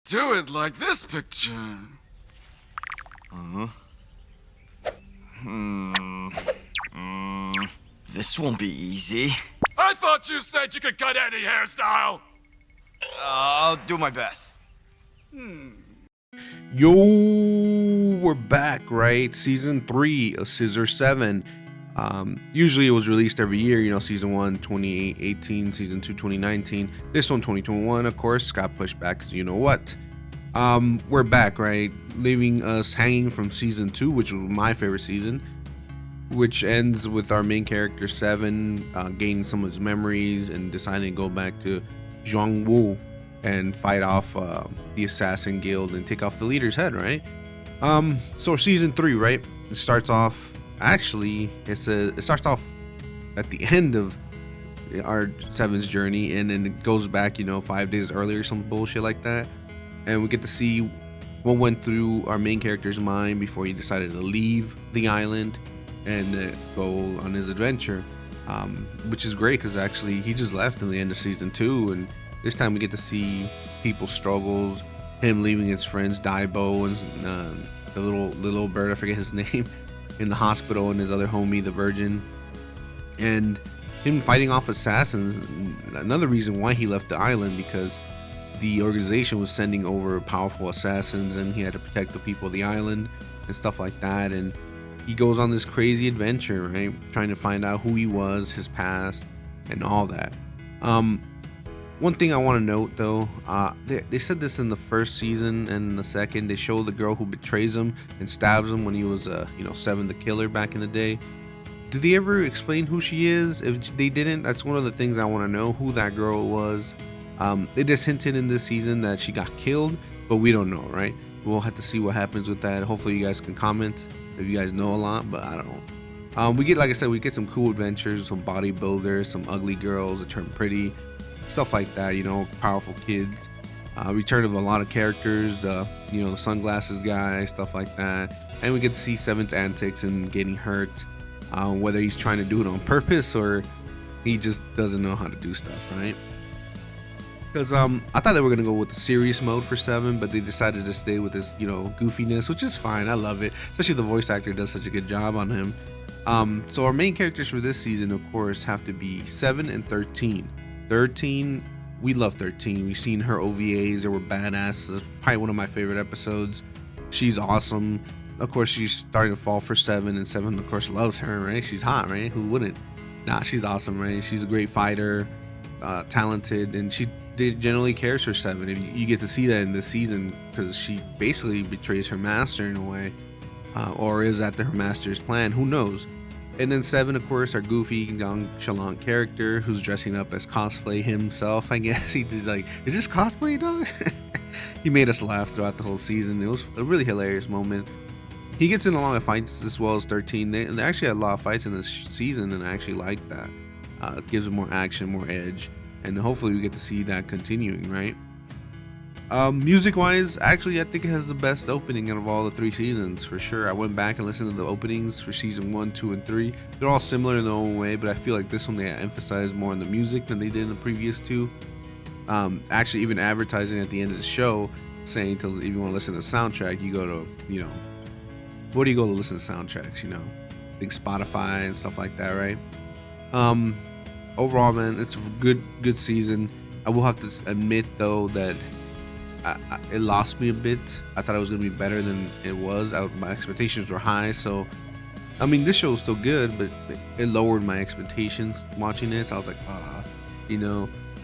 do it like this picture. This won't be easy. I thought you said you could cut any hairstyle. I'll do my best. Yo, we're back, right? Season 3 of Scissor 7. Usually it was released every year, you know, season 1 2018, season 2 2019. This one 2021, of course, got pushed back because you know what. We're back, right? Leaving us hanging from season 2, which was my favorite season, which ends with our main character Seven gaining some of his memories and deciding to go back to Zhuangwu and fight off the assassin guild and take off the leader's head, right? So season 3, right? It starts off, actually it starts off at the end of our Seven's journey, and then it goes back, you know, 5 days earlier, some bullshit like that, and we get to see what went through our main character's mind before he decided to leave the island and go on his adventure, which is great because actually he just left in the end of season 2, and this time we get to see people's struggles, him leaving his friends Daibo and the little bird, I forget his name, in the hospital, and his other homie, the Virgin, and him fighting off assassins. Another reason why he left the island, because the organization was sending over powerful assassins and he had to protect the people of the island and stuff like that. And he goes on this crazy adventure, right, trying to find out who he was, his past, and all that. One thing I want to note though, they said this in the first season, and in the second they show the girl who betrays him and stabs him when he was Seven the killer back in the day. Do they ever explain who she is? If they didn't, that's one of the things I want to know, who that girl was. They just hinted in this season that she got killed, but we don't know, right? We'll have to see what happens with that. Hopefully you guys can comment if you guys know a lot, but I don't know. We get, like I said, we get some cool adventures, some bodybuilders, some ugly girls that turn pretty, stuff like that, you know, powerful kids, return of a lot of characters, the sunglasses guy, stuff like that, and we get to see Seven's antics and getting hurt, whether he's trying to do it on purpose or he just doesn't know how to do stuff, right? Because I thought they were gonna go with the serious mode for Seven, but they decided to stay with this, goofiness, which is fine. I love it, especially the voice actor does such a good job on him. So our main characters for this season, of course, have to be 7 and 13. 13, we love 13. We've seen her OVAs, they were badass. That's probably one of my favorite episodes. She's awesome. Of course, she's starting to fall for 7, and 7, of course, loves her, right? She's hot, right? Who wouldn't? Nah, she's awesome, right? She's a great fighter, talented, and she generally cares for 7. And you get to see that in this season because she basically betrays her master in a way, or is that her master's plan? Who knows? And then 7, of course, our goofy, nonchalant character who's dressing up as cosplay himself, I guess. He's just like, is this cosplay, dog? He made us laugh throughout the whole season. It was a really hilarious moment. He gets in a lot of fights as well as 13. They actually had a lot of fights in this season, and I actually like that. It gives them more action, more edge, and hopefully we get to see that continuing, right? Music-wise, actually, I think it has the best opening out of all the 3 seasons, for sure. I went back and listened to the openings for season 1, 2, and 3. They're all similar in their own way, but I feel like this one they emphasized more on the music than they did in the previous 2. Actually, even advertising at the end of the show, saying if you want to listen to the soundtrack, you go to, where do you go to listen to soundtracks? I think Spotify and stuff like that, right? Overall, man, it's a good season. I will have to admit though that it lost me a bit. I thought it was gonna be better than it was. My expectations were high, so I mean this show is still good, but it lowered my expectations watching this. I was like,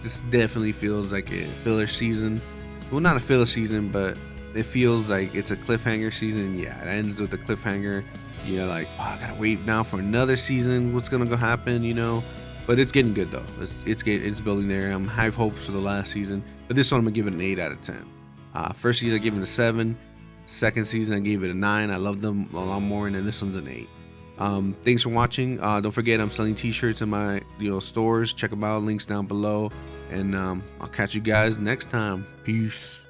this definitely feels like a filler season. Well, not a filler season, but it feels like it's a cliffhanger season. Yeah, it ends with a cliffhanger. You're like, I gotta wait now for another season. What's gonna go happen? But it's getting good though. It's building there. I have hopes for the last season, but this one I'm gonna give it an 8 out of 10. First season I gave it a 7. Second season I gave it a 9. I love them a lot more, and then this one's an 8. Thanks for watching. Don't forget I'm selling t-shirts in my stores. Check them out. Links down below, and I'll catch you guys next time. Peace.